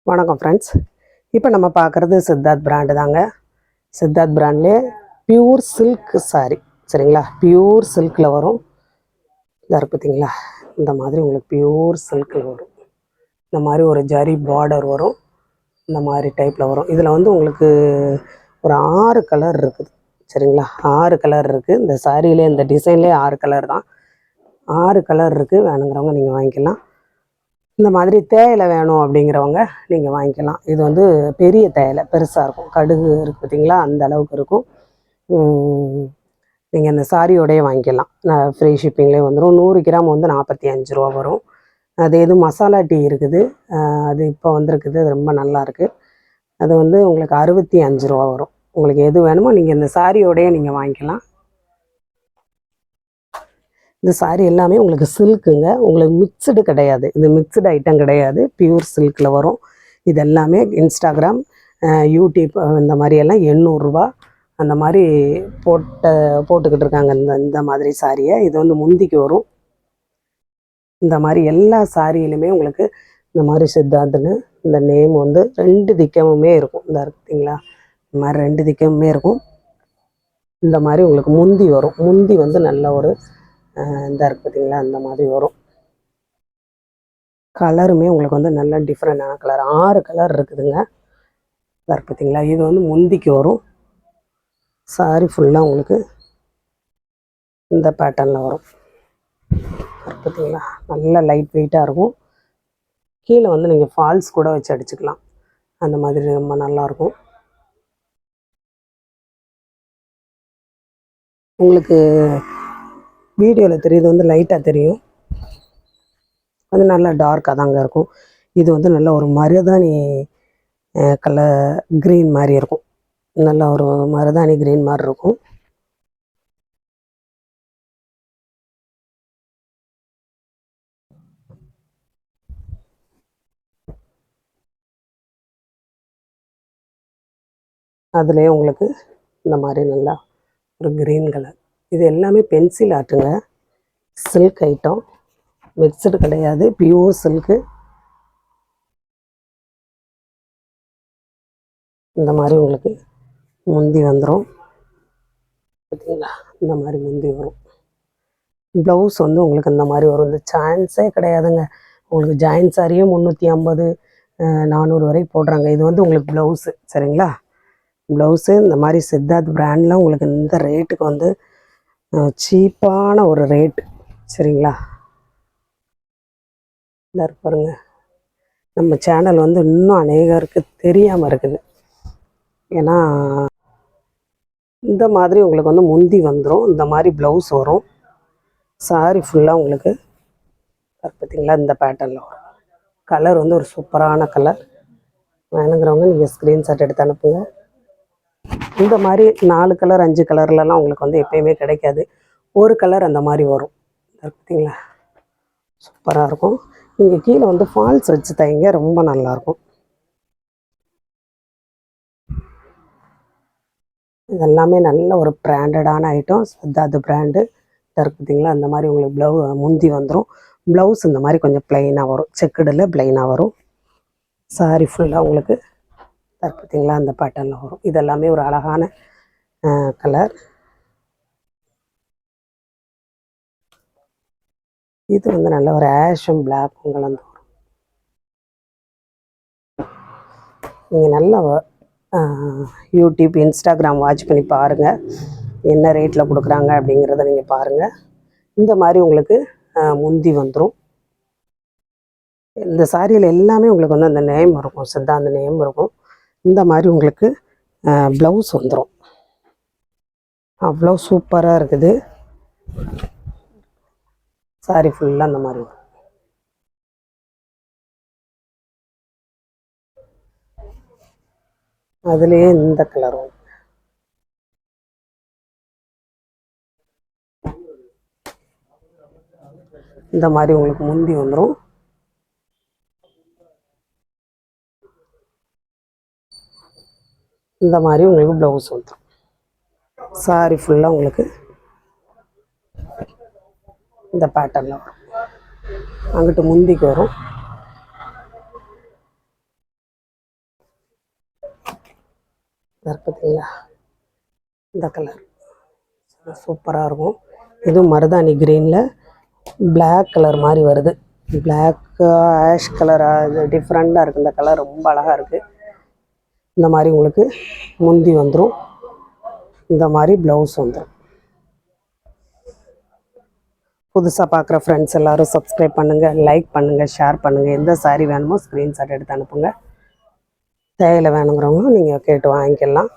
வணக்கம் ஃப்ரெண்ட்ஸ். இப்போ நம்ம பார்க்குறது சித்தார்த் பிராண்டு தாங்க. சித்தார்த் பிராண்ட்லேயே பியூர் சில்க் சாரீ, சரிங்களா? பியூர் சில்கில் வரும். இதாக பார்த்தீங்களா, இந்த மாதிரி உங்களுக்கு பியூர் சில்கில் வரும். இந்த மாதிரி ஒரு ஜரி பார்டர் வரும். இந்த மாதிரி டைப்பில் வரும். இதில் வந்து உங்களுக்கு ஒரு 6 கலர் இருக்குது, சரிங்களா? 6 கலர் இருக்குது. இந்த சாரியிலே இந்த டிசைன்லேயே 6 கலர் தான். 6 கலர் இருக்குது. வேணுங்கிறவங்க நீங்கள் வாங்கிக்கலாம். இந்த மாதிரி தேயிலை வேணும் அப்படிங்கிறவங்க நீங்கள் வாங்கிக்கலாம். இது வந்து பெரிய தேயிலை, பெருசாக இருக்கும். கடுகு இருக்குது பார்த்தீங்களா, அந்த அளவுக்கு இருக்கும். நீங்கள் இந்த சாரியோடையே வாங்கிக்கலாம். நான் ஃப்ரீ ஷிப்பிங்லேயே வந்துடும். 100 கிராம் வந்து 45 ரூபா வரும். அது எது மசாலா டீ இருக்குது, அது இப்போ வந்திருக்குது. அது ரொம்ப நல்லாயிருக்கு. அது வந்து உங்களுக்கு 65 ரூபா வரும். உங்களுக்கு எது வேணுமோ நீங்கள் இந்த சாரியோடையே நீங்கள் வாங்கிக்கலாம். இந்த சாரீ எல்லாமே உங்களுக்கு சில்க்குங்க. உங்களுக்கு மிக்சடு கிடையாது. இது மிக்சடு ஐட்டம் கிடையாது. பியூர் சில்கில் வரும். இது எல்லாமே இன்ஸ்டாகிராம், யூடியூப் இந்த மாதிரியெல்லாம் 800 ரூபா அந்த மாதிரி போட்டுக்கிட்டு இருக்காங்க இந்த மாதிரி சாரியை. இது வந்து முந்திக்கு வரும். இந்த மாதிரி எல்லா சாரியிலுமே உங்களுக்கு இந்த மாதிரி சித்தார்த்துன்னு இந்த நேம் வந்து 2 திக்கமுமே இருக்கும். இந்த இருக்குங்களா, இந்த மாதிரி 2 திக்கமுமே இருக்கும். இந்த மாதிரி உங்களுக்கு முந்தி வரும். முந்தி வந்து நல்ல ஒரு இந்த இருக்குது பார்த்தீங்களா, அந்த மாதிரி வரும். கலருமே உங்களுக்கு வந்து நல்ல டிஃப்ரெண்டான கலர். 6 கலர் இருக்குதுங்க. இதாக இருக்குது பார்த்தீங்களா, இது வந்து முந்திக்கு வரும். சாரி ஃபுல்லாக உங்களுக்கு இந்த பேட்டர்னில் வரும். பார்த்தீங்களா, நல்ல லைட் வெயிட்டாக இருக்கும். கீழே வந்து நீங்கள் ஃபால்ஸ் கூட வச்சு அடிச்சுக்கலாம். அந்த மாதிரி ரொம்ப நல்லாயிருக்கும். உங்களுக்கு வீடியோவில் தெரியுது வந்து லைட்டாக தெரியும். அது நல்லா டார்க்காக தாங்க இருக்கும். இது வந்து நல்ல ஒரு மருதாணி கலர் க்ரீன் மாதிரி இருக்கும். நல்ல ஒரு மருதாணி க்ரீன் மாதிரி இருக்கும். அதுலேயே உங்களுக்கு இந்த மாதிரி நல்லா ஒரு க்ரீன் கலர். இது எல்லாமே பென்சில் ஆர்ட்டுங்க. சில்க் ஐட்டம், மிக்சடு கிடையாது, பியூர் சில்க்கு. இந்த மாதிரி உங்களுக்கு முந்தி வந்துடும் பார்த்தீங்களா, இந்த மாதிரி முந்தி வரும். ப்ளவுஸ் வந்து உங்களுக்கு இந்த மாதிரி வரும். இந்த சான்ஸே கிடையாதுங்க. உங்களுக்கு ஜாயின் சாரியும் 350 400 வரைக்கும் போடுறாங்க. இது வந்து உங்களுக்கு ப்ளவுஸு, சரிங்களா? ப்ளவுஸு இந்த மாதிரி சித்தார்த் பிராண்டில் உங்களுக்கு இந்த ரேட்டுக்கு வந்து சீப்பான ஒரு ரேட்டு, சரிங்களா? இந்த பாருங்க, நம்ம சேனல் வந்து இன்னும் அநேகருக்கு தெரியாமல் இருக்குது. ஏன்னா இந்த மாதிரி உங்களுக்கு வந்து முந்தி வந்துடும். இந்த மாதிரி ப்ளவுஸ் வரும். சாரி ஃபுல்லாக உங்களுக்கு பார்த்தீங்களா இந்த பேட்டர்னில் வரும். கலர் வந்து ஒரு சூப்பரான கலர். வேணுங்கிறவங்க நீங்கள் ஸ்க்ரீன்ஷாட் எடுத்து அனுப்புங்க. இந்த மாதிரி 4 கலர் 5 கலர்லலாம் உங்களுக்கு வந்து எப்பயுமே கிடைக்காது. ஒரு கலர் அந்த மாதிரி வரும். பார்த்தீங்களா, சூப்பராக இருக்கும். நீங்கள் கீழே வந்து ஃபால்ஸ் வச்சு தைங்க, ரொம்ப நல்லாயிருக்கும். இதெல்லாமே நல்ல ஒரு பிராண்டடான ஐட்டம், சித்தார்த் பிராண்டு. பார்த்தீங்களா, அந்த மாதிரி உங்களுக்கு முந்தி வந்துடும். ப்ளவுஸ் இந்த மாதிரி கொஞ்சம் ப்ளைனாக வரும். செக்குடில் ப்ளைனாக வரும். சாரி ஃபுல்லாக உங்களுக்கு பார்த்தீங்களா அந்த பேட்டர்னில் வரும். இதெல்லாமே ஒரு அழகான கலர். இது வந்து நல்ல ஒரு ஆஷும் பிளாக்கும் கலந்து வரும். நீங்கள் நல்லா யூடியூப், இன்ஸ்டாகிராம் வாட்ச் பண்ணி பாருங்கள், என்ன ரேட்டில் கொடுக்குறாங்க அப்படிங்கிறத நீங்கள் பாருங்கள். இந்த மாதிரி உங்களுக்கு முந்தி வந்துடும். இந்த சாரியில் எல்லாமே உங்களுக்கு வந்து அந்த நேம் இருக்கும், சித்தாந்த நேம் இருக்கும். இந்த மாதிரி உங்களுக்கு ப்ளவுஸ் வந்துடும். அவ்வளோ சூப்பராக இருக்குது. சாரி ஃபுல்லாக அந்த மாதிரி வரும். அதுலேயே இந்த கலர் வரும். இந்த மாதிரி உங்களுக்கு முந்தி வந்துடும். இந்த மாதிரி உங்களுக்கு ப்ளவுஸ் வந்துடும். சாரி ஃபுல்லாக உங்களுக்கு இந்த பேட்டர்னில் வரும். அங்கிட்டு முந்திக்கு வரும். பார்த்தீங்களா இந்த கலர் சூப்பராக இருக்கும். இதுவும் மருதாணி க்ரீனில் பிளாக் கலர் மாதிரி வருது. பிளாக் ஆஷ் கலராக இது டிஃப்ரெண்ட்டாக இருக்குது. இந்த கலர் ரொம்ப அழகாக இருக்குது. இந்த மாதிரி உங்களுக்கு முந்தி வந்துடும், இந்த மாதிரி ப்ளவுஸ் வந்துடும். புதுசாக பார்க்குற ஃப்ரெண்ட்ஸ் எல்லோரும் சப்ஸ்கிரைப் பண்ணுங்கள், லைக் பண்ணுங்கள், ஷேர் பண்ணுங்கள். எந்த சாரீ வேணுமோ ஸ்க்ரீன்ஷாட் எடுத்து அனுப்புங்க. தேவையில் வேணுங்கிறவங்களும் நீங்கள் கேட்டு வாங்கிக்கலாம்.